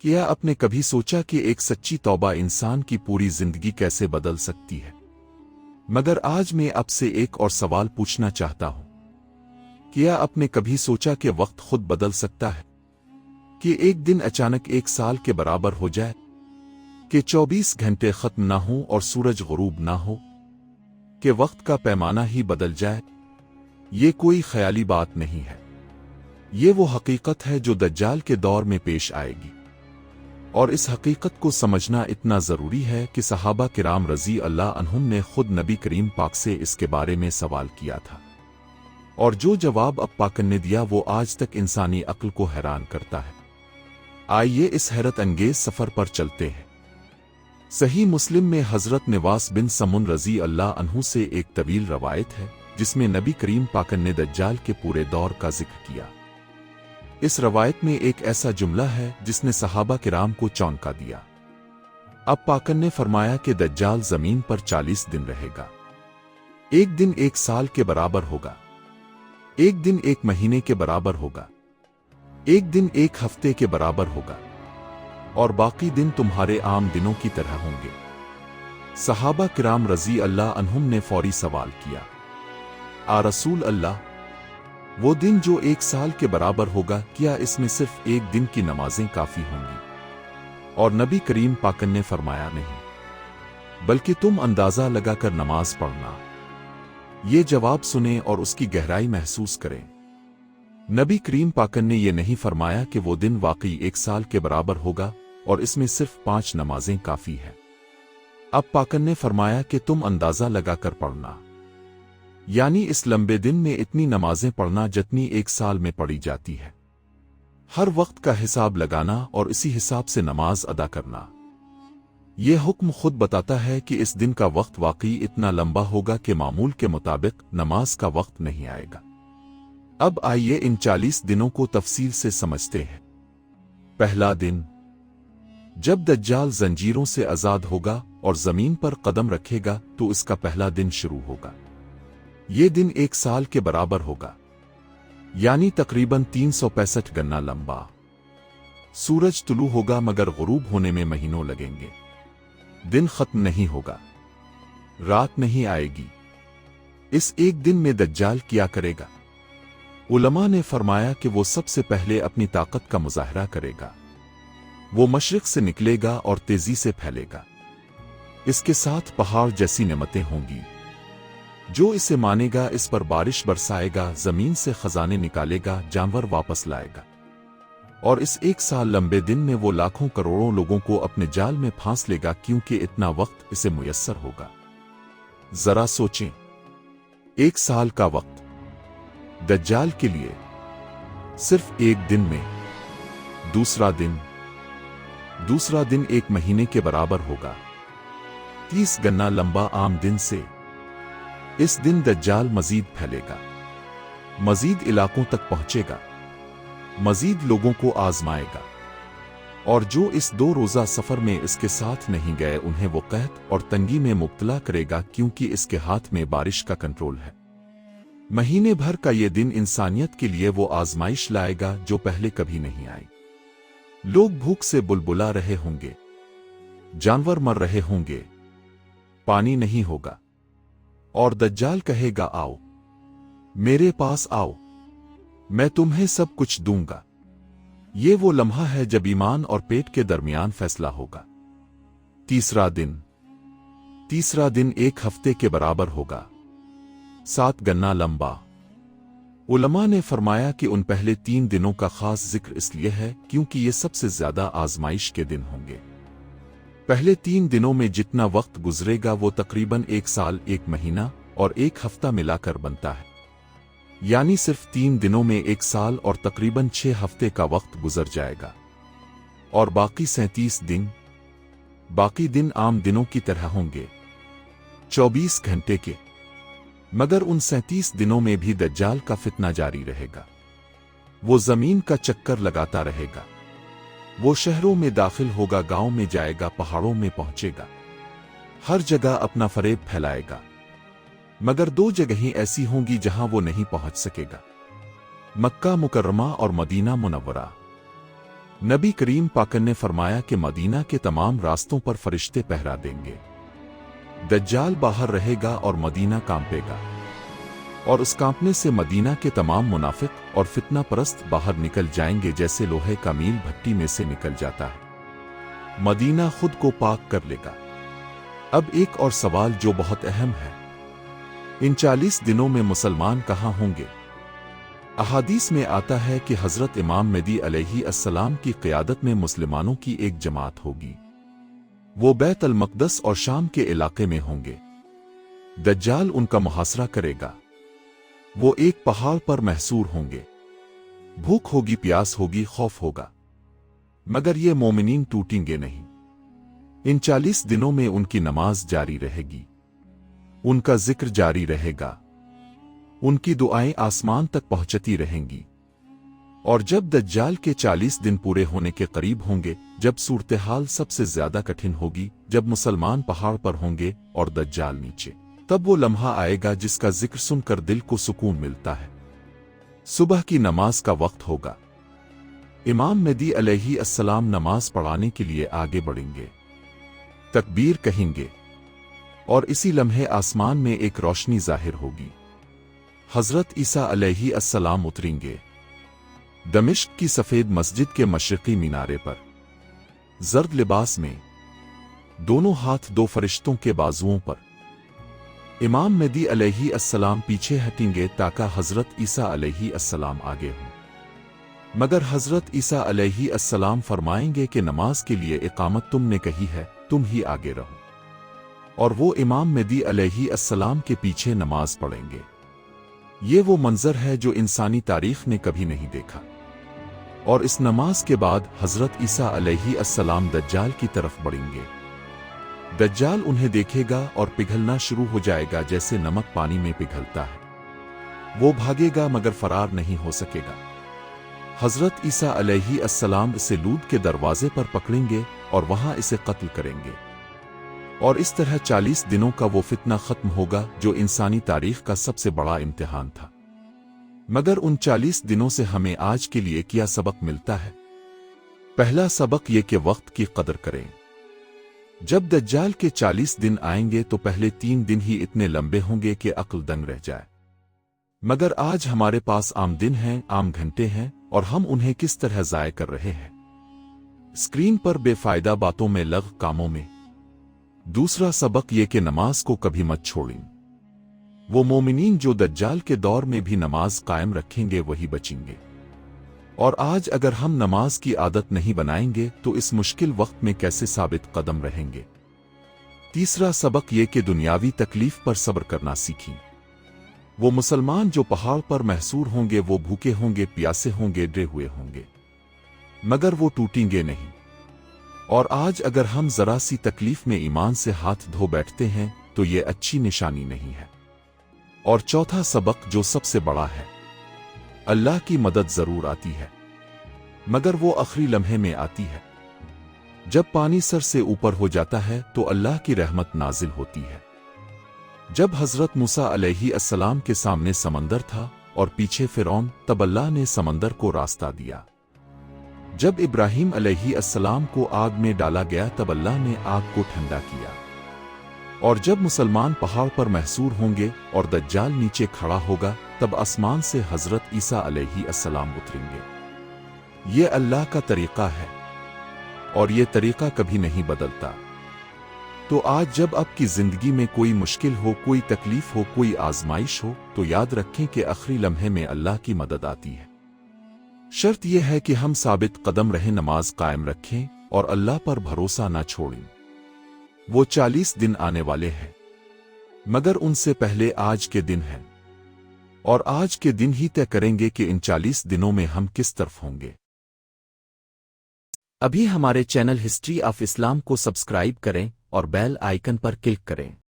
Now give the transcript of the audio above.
کیا آپ نے کبھی سوچا کہ ایک سچی توبہ انسان کی پوری زندگی کیسے بدل سکتی ہے؟ مگر آج میں آپ سے ایک اور سوال پوچھنا چاہتا ہوں۔ کیا آپ نے کبھی سوچا کہ وقت خود بدل سکتا ہے؟ کہ ایک دن اچانک 1 سال کے برابر ہو جائے؟ کہ 24 گھنٹے ختم نہ ہوں اور سورج غروب نہ ہو؟ کہ وقت کا پیمانہ ہی بدل جائے؟ یہ کوئی خیالی بات نہیں ہے، یہ وہ حقیقت ہے جو دجال کے دور میں پیش آئے گی۔ اور اس حقیقت کو سمجھنا اتنا ضروری ہے کہ صحابہ کرام رضی اللہ عنہم نے خود نبی کریم پاک سے اس کے بارے میں سوال کیا تھا، اور جو جواب اب پاک نے دیا وہ آج تک انسانی عقل کو حیران کرتا ہے۔ آئیے اس حیرت انگیز سفر پر چلتے ہیں۔ صحیح مسلم میں حضرت نواس بن سمن رضی اللہ عنہ سے ایک طویل روایت ہے جس میں نبی کریم پاک نے دجال کے پورے دور کا ذکر کیا۔ اس روایت میں ایک ایسا جملہ ہے جس نے صحابہ کرام کو چونکا دیا۔ اب پاک نے فرمایا کہ دجال زمین پر 40 دن رہے گا۔ ایک دن 1 سال کے برابر ہوگا، ایک دن 1 مہینے کے برابر ہوگا، ایک دن 1 ہفتے کے برابر ہوگا، اور باقی دن تمہارے عام دنوں کی طرح ہوں گے۔ صحابہ کرام رضی اللہ عنہم نے فوری سوال کیا، آ رسول اللہ، وہ دن جو 1 سال کے برابر ہوگا، کیا اس میں صرف ایک دن کی نمازیں کافی ہوں گی؟ اور نبی کریم پاک نے فرمایا نہیں، بلکہ تم اندازہ لگا کر نماز پڑھنا۔ یہ جواب سنیں اور اس کی گہرائی محسوس کریں۔ نبی کریم پاک نے یہ نہیں فرمایا کہ وہ دن واقعی 1 سال کے برابر ہوگا اور اس میں صرف 5 نمازیں کافی ہیں۔ اب پاک نے فرمایا کہ تم اندازہ لگا کر پڑھنا، یعنی اس لمبے دن میں اتنی نمازیں پڑھنا جتنی 1 سال میں پڑھی جاتی ہے۔ ہر وقت کا حساب لگانا اور اسی حساب سے نماز ادا کرنا۔ یہ حکم خود بتاتا ہے کہ اس دن کا وقت واقعی اتنا لمبا ہوگا کہ معمول کے مطابق نماز کا وقت نہیں آئے گا۔ اب آئیے ان 40 دنوں کو تفصیل سے سمجھتے ہیں۔ پہلا دن، جب دجال زنجیروں سے آزاد ہوگا اور زمین پر قدم رکھے گا تو اس کا پہلا دن شروع ہوگا۔ یہ دن 1 سال کے برابر ہوگا، یعنی تقریباً 365 گنا لمبا۔ سورج طلوع ہوگا مگر غروب ہونے میں مہینوں لگیں گے۔ دن ختم نہیں ہوگا، رات نہیں آئے گی۔ اس ایک دن میں دجال کیا کرے گا؟ علماء نے فرمایا کہ وہ سب سے پہلے اپنی طاقت کا مظاہرہ کرے گا۔ وہ مشرق سے نکلے گا اور تیزی سے پھیلے گا۔ اس کے ساتھ پہاڑ جیسی نعمتیں ہوں گی۔ جو اسے مانے گا اس پر بارش برسائے گا، زمین سے خزانے نکالے گا، جانور واپس لائے گا، اور اس 1 سال لمبے دن میں وہ لاکھوں کروڑوں لوگوں کو اپنے جال میں پھانس لے گا، کیونکہ اتنا وقت اسے میسر ہوگا۔ ذرا سوچیں، 1 سال کا وقت دجال کے لیے صرف ایک دن میں۔ دوسرا دن 1 مہینے کے برابر ہوگا، 30 گنا لمبا عام دن سے۔ اس دن دجال مزید پھیلے گا، مزید علاقوں تک پہنچے گا، مزید لوگوں کو آزمائے گا، اور جو اس 2 روزہ سفر میں اس کے ساتھ نہیں گئے انہیں وہ قحط اور تنگی میں مبتلا کرے گا، کیونکہ اس کے ہاتھ میں بارش کا کنٹرول ہے۔ مہینے بھر کا یہ دن انسانیت کے لیے وہ آزمائش لائے گا جو پہلے کبھی نہیں آئی۔ لوگ بھوک سے بلبلا رہے ہوں گے، جانور مر رہے ہوں گے، پانی نہیں ہوگا، اور دجال کہے گا، آؤ میرے پاس آؤ، میں تمہیں سب کچھ دوں گا۔ یہ وہ لمحہ ہے جب ایمان اور پیٹ کے درمیان فیصلہ ہوگا۔ تیسرا دن 1 ہفتے کے برابر ہوگا، 7 گنا لمبا۔ علماء نے فرمایا کہ ان پہلے 3 دنوں کا خاص ذکر اس لیے ہے کیونکہ یہ سب سے زیادہ آزمائش کے دن ہوں گے۔ پہلے 3 دنوں میں جتنا وقت گزرے گا وہ تقریباً 1 سال، 1 مہینہ اور 1 ہفتہ ملا کر بنتا ہے، یعنی صرف 3 دنوں میں 1 سال اور تقریباً 6 ہفتے کا وقت گزر جائے گا، اور باقی 37 دن، باقی دن عام دنوں کی طرح ہوں گے، 24 گھنٹے کے۔ مگر ان 37 دنوں میں بھی دجال کا فتنہ جاری رہے گا۔ وہ زمین کا چکر لگاتا رہے گا، وہ شہروں میں داخل ہوگا، گاؤں میں جائے گا، پہاڑوں میں پہنچے گا، ہر جگہ اپنا فریب پھیلائے گا، مگر 2 جگہیں ایسی ہوں گی جہاں وہ نہیں پہنچ سکے گا، مکہ مکرمہ اور مدینہ منورہ۔ नबी करीम पाकन ने फरमाया कि मदीना के तमाम रास्तों पर फरिश्ते पहरा देंगे। दज्जाल बाहर रहेगा और मदीना कांपेगा, और उस कांपने से मदीना के तमाम मुनाफिक और फितना परस्त बाहर निकल जाएंगे जैसे लोहे का मील भट्टी में से निकल जाता है। मदीना खुद को पाक कर लेगा। अब एक और सवाल जो बहुत अहम है, इन 40 दिनों में मुसलमान कहाँ होंगे? अहादीस में आता है कि हजरत इमाम मेहदी अलैहि अस्सलाम की क़ियादत में मुसलमानों की एक जमात होगी। वो बैत अल मक़दस और शाम के इलाके में होंगे। दज्जाल उनका मुहासरा करेगा। वो एक पहाड़ पर महसूर होंगे। भूख होगी, प्यास होगी, खौफ होगा, मगर ये मोमिनीन टूटेंगे नहीं। इन 40 दिनों में उनकी नमाज जारी रहेगी, उनका जिक्र जारी रहेगा, उनकी दुआएं आसमान तक पहुंचती रहेंगी। और जब दज्जाल के 40 दिन पूरे होने के करीब होंगे, जब सूरत-ए-हाल सबसे ज्यादा कठिन होगी, जब मुसलमान पहाड़ पर होंगे और दज्जाल नीचे, तब वो लम्हा आएगा जिसका जिक्र सुनकर दिल को सुकून मिलता है। सुबह की नमाज का वक्त होगा। इमाम मेहदी अलैहि अस्सलाम नमाज पढ़ाने के लिए आगे बढ़ेंगे, तकबीर कहेंगे, और इसी लम्हे आसमान में एक रोशनी जाहिर होगी। हजरत ईसा अलैहि अस्सलाम उतरेंगे दमिश्क की सफेद मस्जिद के मशरिकी मीनारे पर, जर्द लिबास में, दोनों हाथ दो फरिश्तों के बाजुओं पर। इमाम मेहदी अलैहि अस्सलाम पीछे हटेंगे ताकि हजरत ईसा अलैहि अस्सलाम आगे हों। मगर हजरत ईसा अलैहि अस्सलाम फरमाएंगे कि नमाज के लिए इकामत तुमने कही है, तुम ही आगे रहो। और वो इमाम मेहदी अलैहि अस्सलाम के पीछे नमाज पढ़ेंगे। ये वो मंजर है जो इंसानी तारीख ने कभी नहीं देखा। और इस नमाज के बाद हजरत ईसा अलैहि अस्सलाम दज्जाल की तरफ बढ़ेंगे। दज्जाल उन्हें देखेगा और पिघलना शुरू हो जाएगा जैसे नमक पानी में पिघलता है। वो भागेगा मगर फरार नहीं हो सकेगा। हजरत ईसा अलैहि अस्सलाम इसे लूद के दरवाजे पर पकड़ेंगे और वहां इसे कत्ल करेंगे। और इस तरह 40 दिनों का वो फितना खत्म होगा जो इंसानी तारीख का सबसे बड़ा इम्तिहान था। मगर उन 40 दिनों से हमें आज के लिए क्या सबक मिलता है? पहला सबक ये कि वक्त की कदर करें। जब दज्जाल के 40 दिन आएंगे तो पहले 3 दिन ही इतने लंबे होंगे कि अक्ल दंग रह जाए। मगर आज हमारे पास आम दिन हैं, आम घंटे हैं, और हम उन्हें किस तरह ज़ाय कर रहे हैं? स्क्रीन पर बेफायदा बातों में, लग कामों में। दूसरा सबक ये कि नमाज को कभी मत छोड़ें। वो मोमिनीन जो दज्जाल के दौर में भी नमाज कायम रखेंगे वही बचेंगे। और आज अगर हम नमाज की आदत नहीं बनाएंगे तो इस मुश्किल वक्त में कैसे साबित कदम रहेंगे? तीसरा सबक ये कि दुनियावी तकलीफ पर सब्र करना सीखें। वो मुसलमान जो पहाड़ पर महसूर होंगे वो भूखे होंगे, प्यासे होंगे, डरे हुए होंगे, मगर वो टूटेंगे नहीं। और आज अगर हम जरा सी तकलीफ में ईमान से हाथ धो बैठते हैं तो ये अच्छी निशानी नहीं है। और चौथा सबक जो सबसे बड़ा है, अल्लाह की मदद जरूर आती है, मगर वो आखिरी लम्हे में आती है। जब पानी सर से ऊपर हो जाता है तो अल्लाह की रहमत नाजिल होती है। जब हजरत मूसा अलैहि अस्सलाम के सामने समंदर था और पीछे फिरौन, तब अल्लाह ने समंदर को रास्ता दिया। जब इब्राहिम अलैहि अस्सलाम को आग में डाला गया तब अल्लाह ने आग को ठंडा किया। और जब मुसलमान पहाड़ पर महसूर होंगे और दज्जाल नीचे खड़ा होगा तब आसमान से हजरत ईसा अलैहि अस्सलाम उतरेंगे। ये अल्लाह का तरीका है और ये तरीका कभी नहीं बदलता। तो आज जब आपकी जिंदगी में कोई मुश्किल हो, कोई तकलीफ हो, कोई आजमाइश हो, तो याद रखें कि आखिरी लम्हे में अल्लाह की मदद आती है। शर्त यह है कि हम साबित कदम रहें, नमाज कायम रखें और अल्लाह पर भरोसा ना छोड़ें। वो 40 दिन आने वाले हैं, मगर उनसे पहले आज के दिन हैं, और आज के दिन ही तय करेंगे कि इन 40 दिनों में हम किस तरफ होंगे। अभी हमारे चैनल हिस्ट्री ऑफ इस्लाम को सब्सक्राइब करें और बेल आइकन पर क्लिक करें।